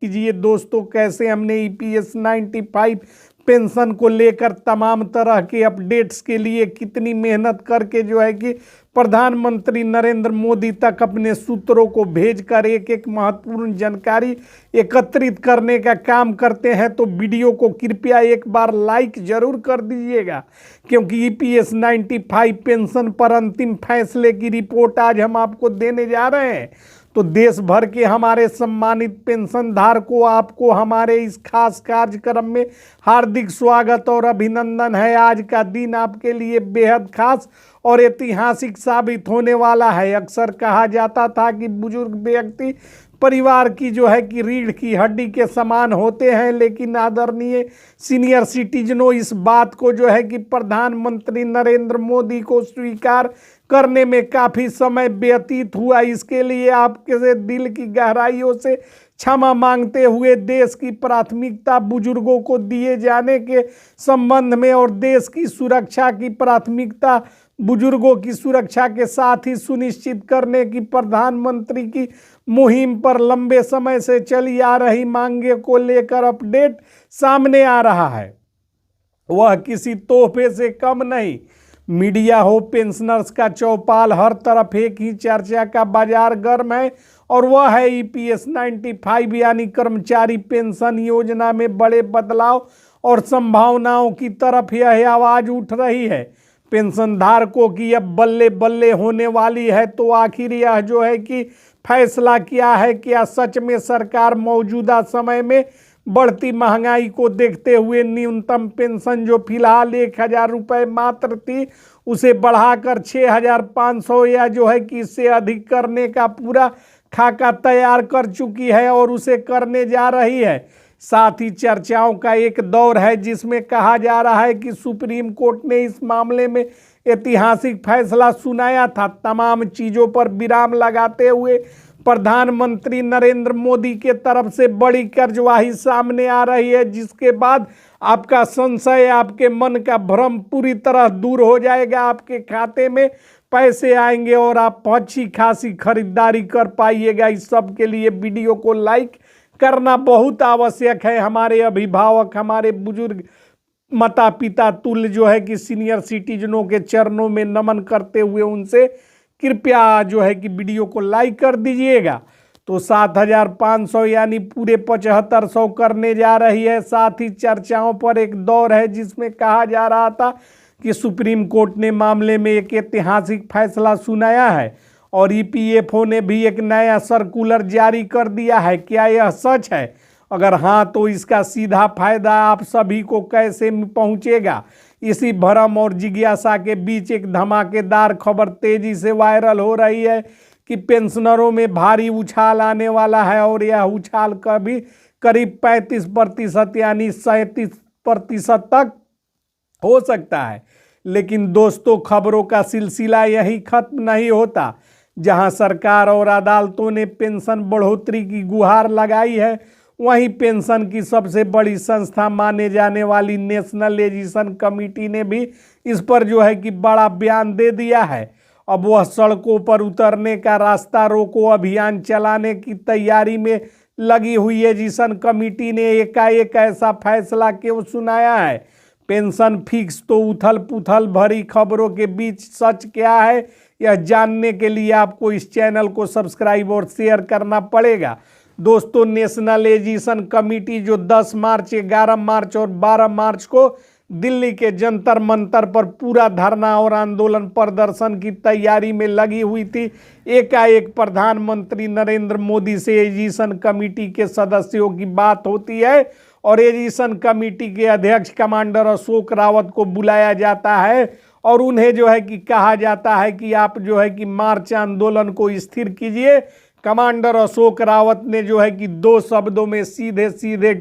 कीजिए दोस्तों, कैसे हमने ईपीएस 95 पेंशन को लेकर तमाम तरह के अपडेट्स के लिए कितनी मेहनत करके जो है कि प्रधानमंत्री नरेंद्र मोदी तक अपने सूत्रों को भेजकर एक एक महत्वपूर्ण जानकारी एकत्रित करने का काम करते हैं। तो वीडियो को कृपया एक बार लाइक जरूर कर दीजिएगा, क्योंकि ईपीएस 95 पेंशन पर अंतिम फैसले की रिपोर्ट आज हम आपको देने जा रहे हैं। तो देश भर के हमारे सम्मानित पेंशन धारकों, आपको हमारे इस खास कार्यक्रम में हार्दिक स्वागत और अभिनंदन है। आज का दिन आपके लिए बेहद खास और ऐतिहासिक साबित होने वाला है। अक्सर कहा जाता था कि बुजुर्ग व्यक्ति परिवार की जो है कि रीढ़ की हड्डी के समान होते हैं, लेकिन आदरणीय सीनियर सिटीजनों, इस बात को जो है कि प्रधानमंत्री नरेंद्र मोदी को स्वीकार करने में काफ़ी समय व्यतीत हुआ। इसके लिए आपके दिल की गहराइयों से क्षमा मांगते हुए देश की प्राथमिकता बुजुर्गों को दिए जाने के संबंध में और देश की सुरक्षा की प्राथमिकता बुजुर्गों की सुरक्षा के साथ ही सुनिश्चित करने की प्रधानमंत्री की मुहिम पर लंबे समय से चली आ रही मांगे को लेकर अपडेट सामने आ रहा है। वह किसी तोहफे से कम नहीं। मीडिया हो, पेंशनर्स का चौपाल, हर तरफ एक ही चर्चा का बाजार गर्म है और वह है ईपीएस 95 यानी कर्मचारी पेंशन योजना में बड़े बदलाव और संभावनाओं की तरफ यह आवाज उठ रही है। पेंशन धारकों की अब बल्ले बल्ले होने वाली है। तो आखिर यह जो है कि फैसला क्या है? क्या सच में सरकार मौजूदा समय में बढ़ती महंगाई को देखते हुए न्यूनतम पेंशन जो फिलहाल 1000 रुपये मात्र थी, उसे बढ़ाकर 6500 या जो है कि इससे अधिक करने का पूरा खाका तैयार कर चुकी है और उसे करने जा रही है। साथ ही चर्चाओं का एक दौर है जिसमें कहा जा रहा है कि सुप्रीम कोर्ट ने इस मामले में ऐतिहासिक फैसला सुनाया था। तमाम चीज़ों पर विराम लगाते हुए प्रधानमंत्री नरेंद्र मोदी के तरफ से बड़ी कार्यवाही सामने आ रही है, जिसके बाद आपका संशय, आपके मन का भ्रम पूरी तरह दूर हो जाएगा। आपके खाते में पैसे आएंगे और आप अच्छी खासी खरीदारी कर पाइएगा। इस सब के लिए वीडियो को लाइक करना बहुत आवश्यक है। हमारे अभिभावक, हमारे बुजुर्ग माता पिता तुल्य जो है कि सीनियर सिटीजनों के चरणों में नमन करते हुए उनसे कृपया जो है कि वीडियो को लाइक कर दीजिएगा। तो 7500 यानी पूरे 7500 करने जा रही है। साथ ही चर्चाओं पर एक दौर है जिसमें कहा जा रहा था कि सुप्रीम कोर्ट ने मामले में एक ऐतिहासिक फैसला सुनाया है और ईपीएफओ ने भी एक नया सर्कुलर जारी कर दिया है। क्या यह सच है? अगर हाँ, तो इसका सीधा फायदा आप सभी को कैसे पहुंचेगा? इसी भ्रम और जिज्ञासा के बीच एक धमाकेदार खबर तेजी से वायरल हो रही है कि पेंशनरों में भारी उछाल आने वाला है और यह उछाल कभी करीब 35% यानी 37% तक हो सकता है। लेकिन दोस्तों, खबरों का सिलसिला यही खत्म नहीं होता। जहां सरकार और अदालतों ने पेंशन बढ़ोतरी की गुहार लगाई है, वहीं पेंशन की सबसे बड़ी संस्था माने जाने वाली नेशनलाइजेशन कमेटी ने भी इस पर जो है कि बड़ा बयान दे दिया है। अब वह सड़कों पर उतरने का रास्ता रोको अभियान चलाने की तैयारी में लगी हुई है। जिसन कमेटी ने एकाएक ऐसा फैसला क्यों सुनाया है? पेंशन फिक्स तो उथल पुथल भरी खबरों के बीच सच क्या है, यह जानने के लिए आपको इस चैनल को सब्सक्राइब और शेयर करना पड़ेगा। दोस्तों, नेशनलाइजेशन कमेटी जो 10 मार्च, 11 मार्च और 12 मार्च को दिल्ली के जंतर मंतर पर पूरा धरना और आंदोलन प्रदर्शन की तैयारी में लगी हुई थी, एकाएक प्रधानमंत्री नरेंद्र मोदी से एजिशन कमेटी के सदस्यों की बात होती है और एजिशन कमेटी के अध्यक्ष कमांडर अशोक रावत को बुलाया जाता है और उन्हें जो है कि कहा जाता है कि आप जो है कि मार्च आंदोलन को स्थिर कीजिए। कमांडर अशोक रावत ने जो है कि 2 शब्दों में सीधे सीधे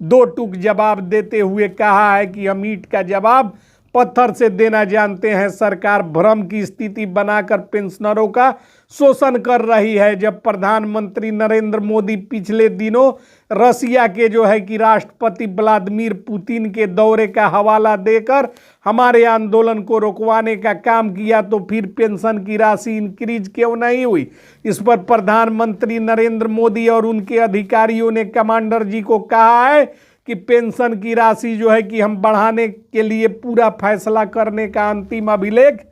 2 टूक जवाब देते हुए कहा है कि हम ईंट का जवाब पत्थर से देना जानते हैं। सरकार भ्रम की स्थिति बनाकर पेंशनरों का शोषण कर रही है। जब प्रधानमंत्री नरेंद्र मोदी पिछले दिनों रसिया के जो है कि राष्ट्रपति व्लादिमीर पुतिन के दौरे का हवाला देकर हमारे आंदोलन को रुकवाने का काम किया, तो फिर पेंशन की राशि इंक्रीज क्यों नहीं हुई? इस पर प्रधानमंत्री नरेंद्र मोदी और उनके अधिकारियों ने कमांडर जी को कहा है कि पेंशन की राशि जो है कि हम बढ़ाने के लिए पूरा फैसला करने का अंतिम अभिलेख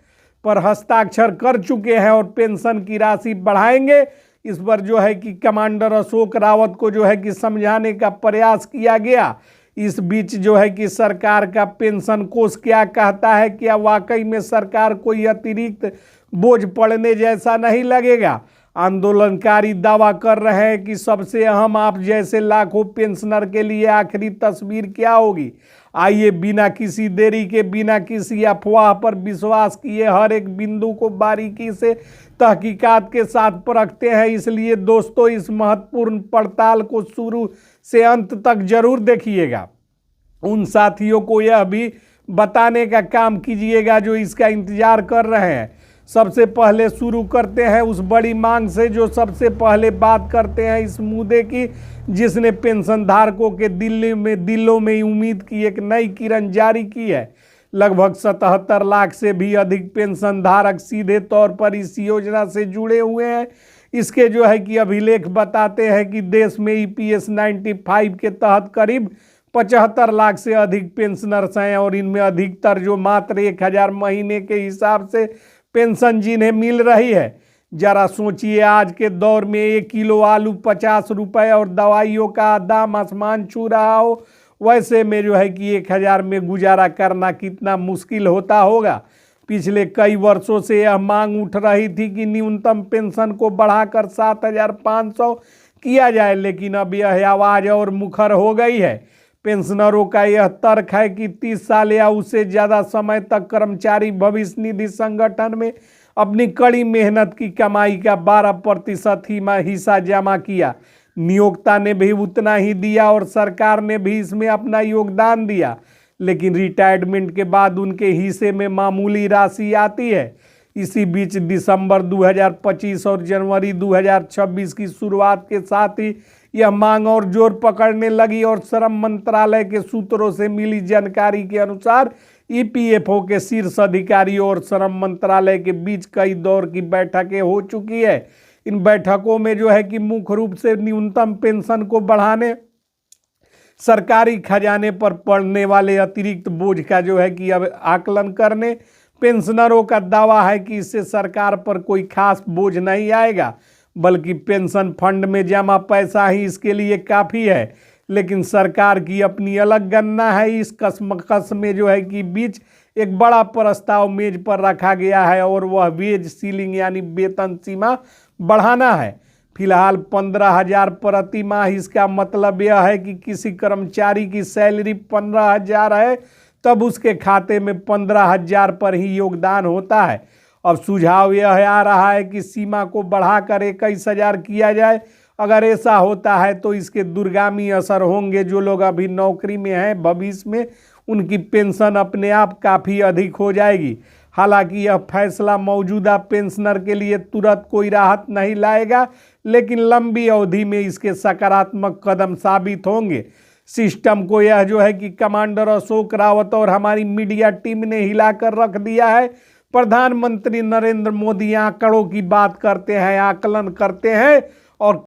पर हस्ताक्षर कर चुके हैं और पेंशन की राशि बढ़ाएंगे। इस पर जो है कि कमांडर अशोक रावत को जो है कि समझाने का प्रयास किया गया। इस बीच जो है कि सरकार का पेंशन कोष क्या कहता है, क्या वाकई में सरकार कोई अतिरिक्त बोझ पड़ने जैसा नहीं लगेगा? आंदोलनकारी दावा कर रहे हैं कि सबसे अहम आप जैसे लाखों पेंशनर के लिए आखिरी तस्वीर क्या होगी। आइए बिना किसी देरी के, बिना किसी अफवाह पर विश्वास किए हर एक बिंदु को बारीकी से तहकीकात के साथ परखते हैं। इसलिए दोस्तों, इस महत्वपूर्ण पड़ताल को शुरू से अंत तक जरूर देखिएगा। उन साथियों को यह भी बताने का काम कीजिएगा जो इसका इंतजार कर रहे हैं। सबसे पहले शुरू करते हैं उस बड़ी मांग से जो सबसे पहले बात करते हैं इस मुद्दे की, जिसने पेंशन धारकों के दिलों में उम्मीद की एक नई किरण जारी की है। लगभग 77 लाख से भी अधिक पेंशन धारक सीधे तौर पर इस योजना से जुड़े हुए हैं। इसके जो है कि अभिलेख बताते हैं कि देश में EPS 95 के तहत करीब 75 लाख से अधिक पेंशनर्स हैं और इनमें अधिकतर जो मात्र 1000 महीने के हिसाब से पेंशन जिन्हें मिल रही है। जरा सोचिए, आज के दौर में 1 किलो आलू 50 रुपए और दवाइयों का दाम आसमान छू रहा हो, वैसे में जो है कि 1000 में गुजारा करना कितना मुश्किल होता होगा। पिछले कई वर्षों से यह मांग उठ रही थी कि न्यूनतम पेंशन को बढ़ाकर 7500 किया जाए, लेकिन अब यह आवाज़ और मुखर हो गई है। पेंशनरों का यह तर्क है कि 30 साल या उससे ज़्यादा समय तक कर्मचारी भविष्य निधि संगठन में अपनी कड़ी मेहनत की कमाई का 12% हिस्सा जमा किया। नियोक्ता ने भी उतना ही दिया और सरकार ने भी इसमें अपना योगदान दिया, लेकिन रिटायरमेंट के बाद उनके हिस्से में मामूली राशि आती है। इसी बीच दिसंबर 2025 और जनवरी 2026 की शुरुआत के साथ ही यह मांग और जोर पकड़ने लगी और श्रम मंत्रालय के सूत्रों से मिली जानकारी के अनुसार EPFO के शीर्ष अधिकारियों और श्रम मंत्रालय के बीच कई दौर की बैठकें हो चुकी है। इन बैठकों में जो है कि मुख्य रूप से न्यूनतम पेंशन को बढ़ाने, सरकारी खजाने पर पड़ने वाले अतिरिक्त बोझ का जो है कि अब आकलन करने। पेंशनरों का दावा है कि इससे सरकार पर कोई खास बोझ नहीं आएगा, बल्कि पेंशन फंड में जमा पैसा ही इसके लिए काफ़ी है। लेकिन सरकार की अपनी अलग गणना है। इस कश्मकश में जो है कि बीच एक बड़ा प्रस्ताव मेज पर रखा गया है और वह वेज सीलिंग यानी वेतन सीमा बढ़ाना है। फिलहाल 15,000 प्रति माह। इसका मतलब यह है कि किसी कर्मचारी की सैलरी 15,000 है तब उसके खाते में 15,000 पर ही योगदान होता है। अब सुझाव यह आ रहा है कि सीमा को बढ़ाकर 21,000 किया जाए। अगर ऐसा होता है तो इसके दूरगामी असर होंगे। जो लोग अभी नौकरी में हैं, भविष्य में उनकी पेंशन अपने आप काफ़ी अधिक हो जाएगी। हालांकि यह फैसला मौजूदा पेंशनर के लिए तुरंत कोई राहत नहीं लाएगा, लेकिन लंबी अवधि में इसके सकारात्मक कदम साबित होंगे। सिस्टम को यह जो है कि कमांडर अशोक रावत और हमारी मीडिया टीम ने हिलाकर रख दिया है। प्रधानमंत्री नरेंद्र मोदी आंकड़ों की बात करते हैं, आकलन करते हैं और